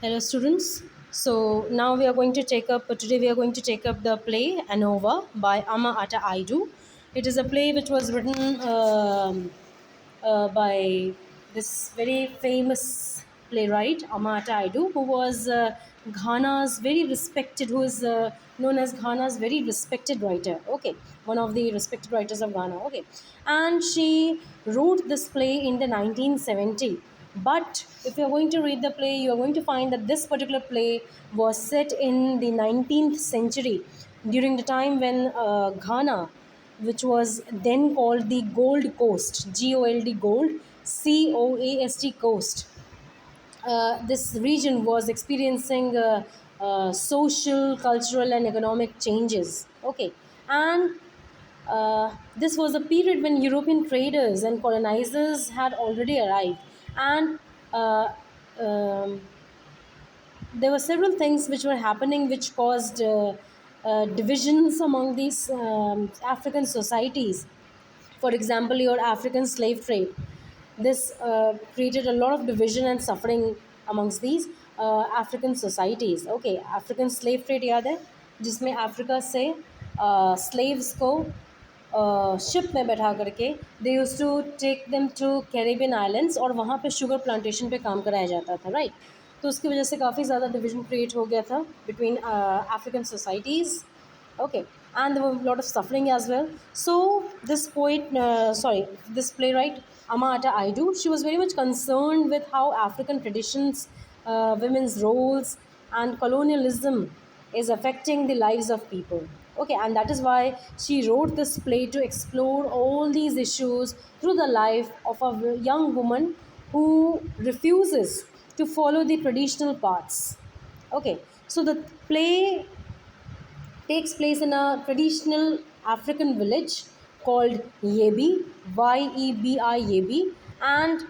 Hello, students. So now we are going to take up. Today we are going to take up the play Anowa by Ama Ata Aidu. It is a play which was written by this very famous playwright Amata Aidu, who was Ghana's very respected, who is known as Ghana's very respected writer. Okay, one of the respected writers of Ghana. Okay, and she wrote this play in the 1970. But if you're going to read the play, you're going to find that this particular play was set in the 19th century during the time when Ghana, which was then called the Gold Coast, Gold, Gold, Coast Coast. This region was experiencing social, cultural, and economic changes. Okay, and this was a period when European traders and colonizers had already arrived, and uh, um, there were several things which were happening which caused divisions among these African societies. For example, your African slave trade. This created a lot of division and suffering amongst these African societies. Okay, African slave trade याद है जिसमें Africa से slaves को ship में बैठा करके they use to take them to Caribbean islands और वहाँ पे शुगर प्लांटेशन पे काम कराया जाता था, राइट? तो उसकी वजह से काफ़ी ज़्यादा डिवीजन क्रिएट हो गया था between African societies. Okay, and there were a lot of suffering as well. So this this playwright Amata Aidu, she was very much concerned with how African traditions, women's roles, and colonialism is affecting the lives of people. Okay, and that is why she wrote this play to explore all these issues through the life of a young woman who refuses to follow the traditional paths. Okay, so the play takes place in a traditional African village called Yebi, Yebi, and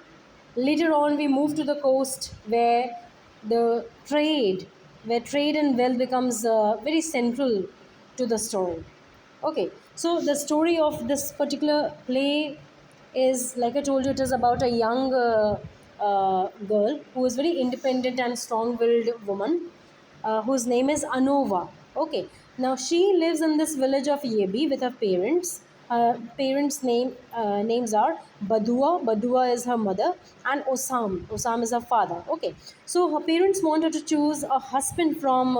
later on we move to the coast the trade, where trade and wealth becomes very central to the story. Okay, so the story of this particular play is, like I told you, it is about a young girl who is very independent and strong-willed woman whose name is Anowa. Okay, now she lives in this village of Yebi with her parents. Her parents' names are Badua. Badua is her mother, and Osam. Osam is her father. Okay, so her parents want her to choose a husband from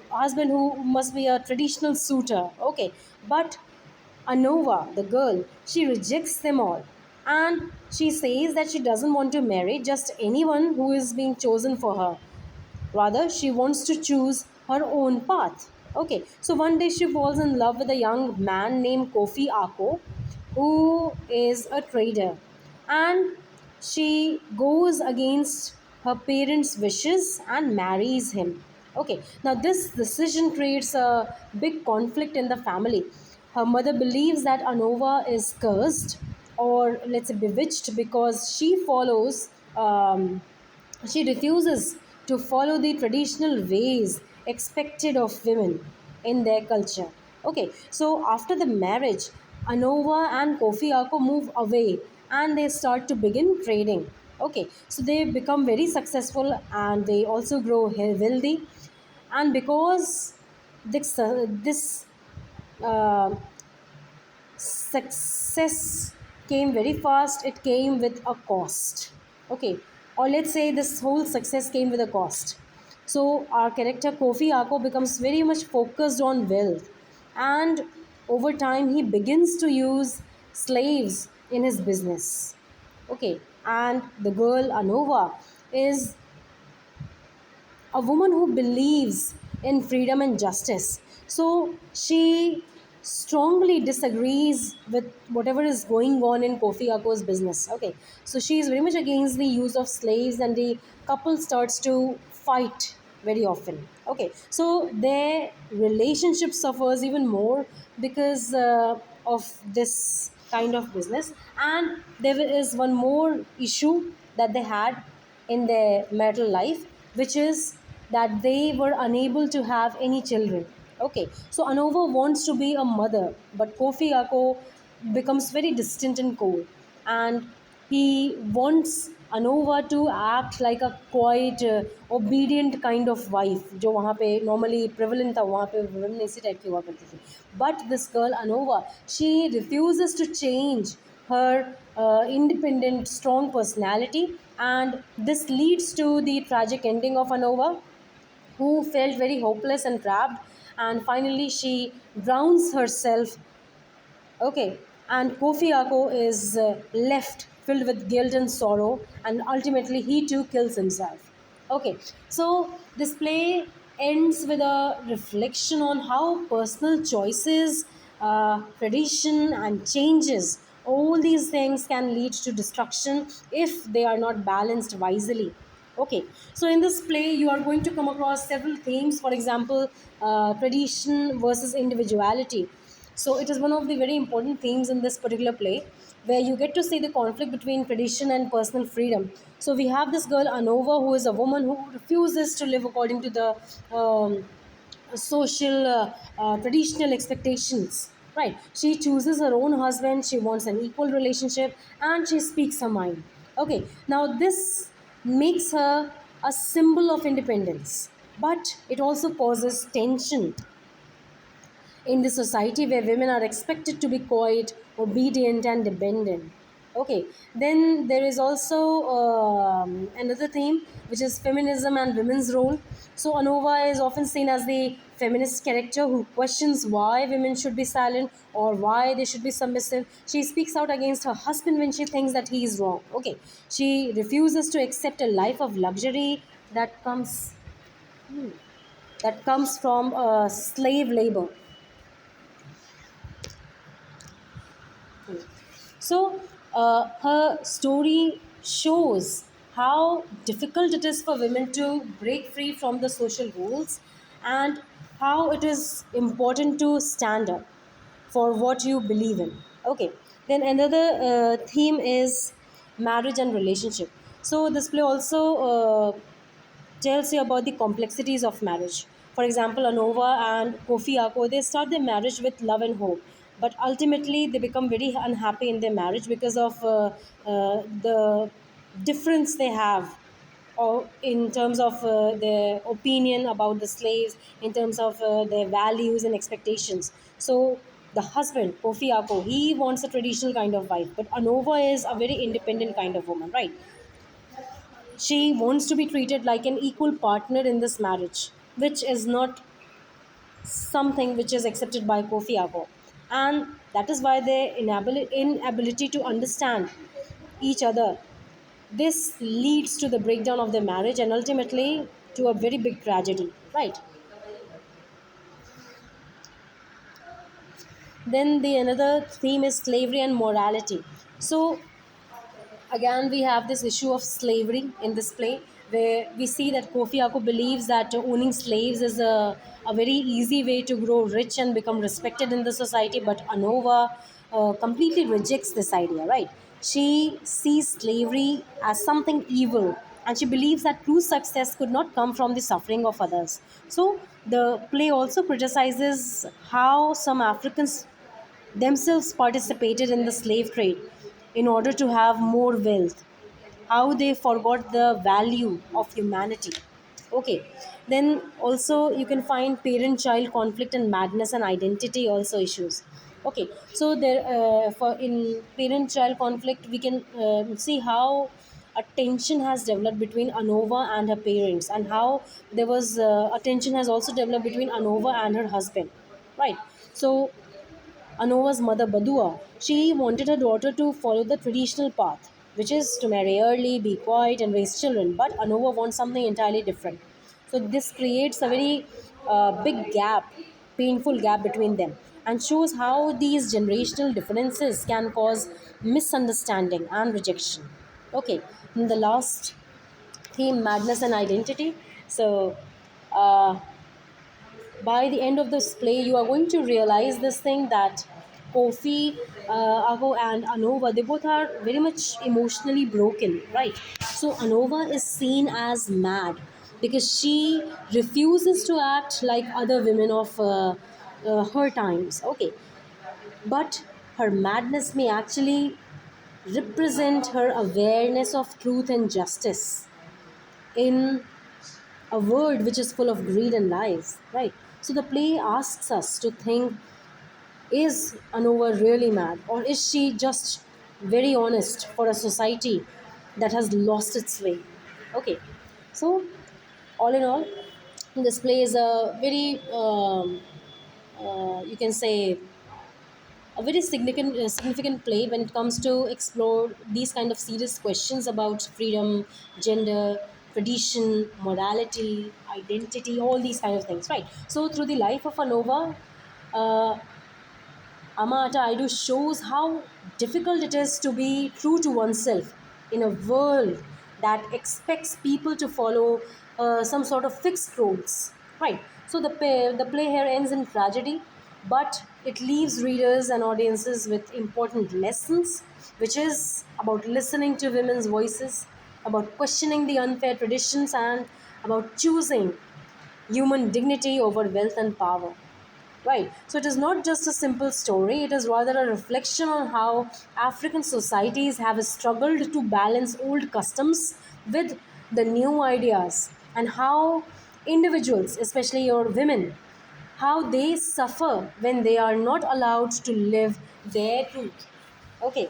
husband who must be a traditional suitor. Okay, but Anowa, the girl, she rejects them all. And she says that she doesn't want to marry just anyone who is being chosen for her. Rather, she wants to choose her own path. Okay, so one day she falls in love with a young man named Kofi Ako, who is a trader. And she goes against her parents' wishes and marries him. Okay, now this decision creates a big conflict in the family. Her mother believes that Anova is cursed, or let's say bewitched, because she refuses to follow the traditional ways expected of women in their culture. Okay, so after the marriage, Anova and Kofi Ako move away and they start to begin trading. Okay, so they become very successful and they also grow wealthy. And because this uh, success came very fast, it came with a cost. Okay, or let's say this whole success came with a cost. So our character Kofi Ako becomes very much focused on wealth, and over time he begins to use slaves in his business. Okay, and the girl Anova is a woman who believes in freedom and justice. So she strongly disagrees with whatever is going on in Kofi Ako's business. Okay, so she is very much against the use of slaves, and the couple starts to fight very often. Okay, so their relationship suffers even more because of this kind of business. And there is one more issue that they had in their marital life, which is that they were unable to have any children. Okay, so Anova wants to be a mother, but Kofi Ako becomes very distant and cold, and he wants Anova to act like a quite obedient kind of wife जो वहाँ पे normally prevalent था वहाँ पे women इसी type की हुआ करती थी. But this girl Anova, she refuses to change her independent strong personality, and this leads to the tragic ending of Anova, who felt very hopeless and trapped, and finally she drowns herself. Okay, and Kofi Ako is left filled with guilt and sorrow, and ultimately he too kills himself. Okay, so this play ends with a reflection on how personal choices, tradition, and changes, all these things can lead to destruction if they are not balanced wisely. Okay, so in this play, you are going to come across several themes. For example, tradition versus individuality. So it is one of the very important themes in this particular play, where you get to see the conflict between tradition and personal freedom. So we have this girl Anova, who is a woman who refuses to live according to the social traditional expectations. Right? She chooses her own husband. She wants an equal relationship, and she speaks her mind. Okay. Now this makes her a symbol of independence, but it also causes tension in the society where women are expected to be quiet, obedient, and dependent. Okay, then there is also another theme, which is feminism and women's role. So, Anova is often seen as the feminist character who questions why women should be silent or why they should be submissive. She speaks out against her husband when she thinks that he is wrong. Okay, she refuses to accept a life of luxury that comes from slave labor. So, her story shows how difficult it is for women to break free from the social rules, and how it is important to stand up for what you believe in. Okay, then another theme is marriage and relationship. So, this play also tells you about the complexities of marriage. For example, Anova and Kofi Ako, they start their marriage with love and hope, but ultimately they become very unhappy in their marriage because of the difference they have, or in terms of their opinion about the slaves, in terms of their values and expectations. So the husband, Kofi Ako, he wants a traditional kind of wife, but Anova is a very independent kind of woman, right? She wants to be treated like an equal partner in this marriage, which is not something which is accepted by Kofi Ako. And that is why their inability to understand each other. This leads to the breakdown of their marriage and ultimately to a very big tragedy, right? Then the another theme is slavery and morality. So again we have this issue of slavery in this play, where we see that Kofi Ako believes that owning slaves is a very easy way to grow rich and become respected in the society, but Anova completely rejects this idea, right? She sees slavery as something evil, and she believes that true success could not come from the suffering of others. So the play also criticizes how some Africans themselves participated in the slave trade in order to have more wealth, how they forgot the value of humanity. Okay, then also you can find parent child conflict and madness and identity also issues. Okay, so there for in parent child conflict we can see how a tension has developed between Anova and her parents, and how there was a tension has also developed between Anova and her husband, right? So Anova's mother Badua, she wanted her daughter to follow the traditional path, which is to marry early, be quiet, and raise children. But Anova wants something entirely different. So this creates a very big gap, painful gap between them, and shows how these generational differences can cause misunderstanding and rejection. Okay, and the last theme, madness and identity. So uh, by the end of this play, you are going to realize this thing that Kofi, Aho, and Anova, they both are very much emotionally broken, right? So Anova is seen as mad because she refuses to act like other women of her times. Okay, but her madness may actually represent her awareness of truth and justice in a world which is full of greed and lies, right? So the play asks us to think, is Anowa really mad, or is she just very honest for a society that has lost its way? Okay, so all in all, this play is a very, you can say, a very significant play when it comes to explore these kind of serious questions about freedom, gender, tradition, morality, identity, all these kind of things, right? So through the life of Anova, uh, Amata Aidu shows how difficult it is to be true to oneself in a world that expects people to follow some sort of fixed rules. Right. So the play here ends in tragedy, but it leaves readers and audiences with important lessons, which is about listening to women's voices, about questioning the unfair traditions, and about choosing human dignity over wealth and power. Right. So it is not just a simple story, it is rather a reflection on how African societies have struggled to balance old customs with the new ideas, and how individuals, especially your women, how they suffer when they are not allowed to live their truth. Okay,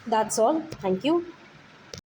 that's all. Thank you.